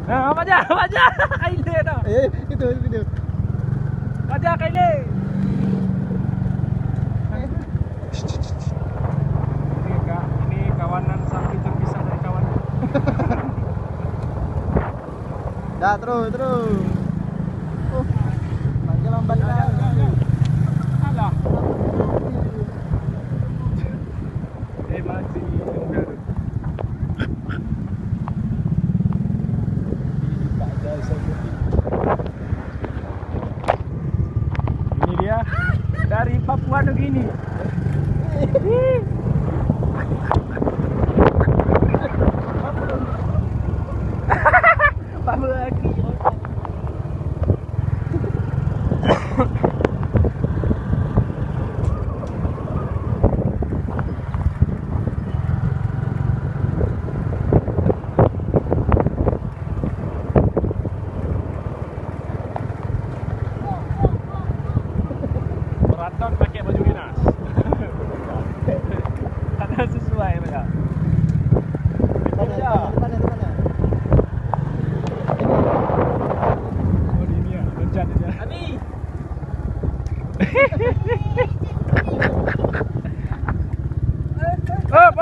Apa aja Kaile tu. Itu video. Aja Kaile. Ini kawanan sapi terpisah dari kawan. Dah terus. Lagi lambat dah. Alah. Masih enggak tu. Ini dia dari Papua Nugini. Papua lagi. Maraton pakai baju dinas. Ada sesuai mereka. Mana? Oh di ni ah, loncat dia. Ani. Op.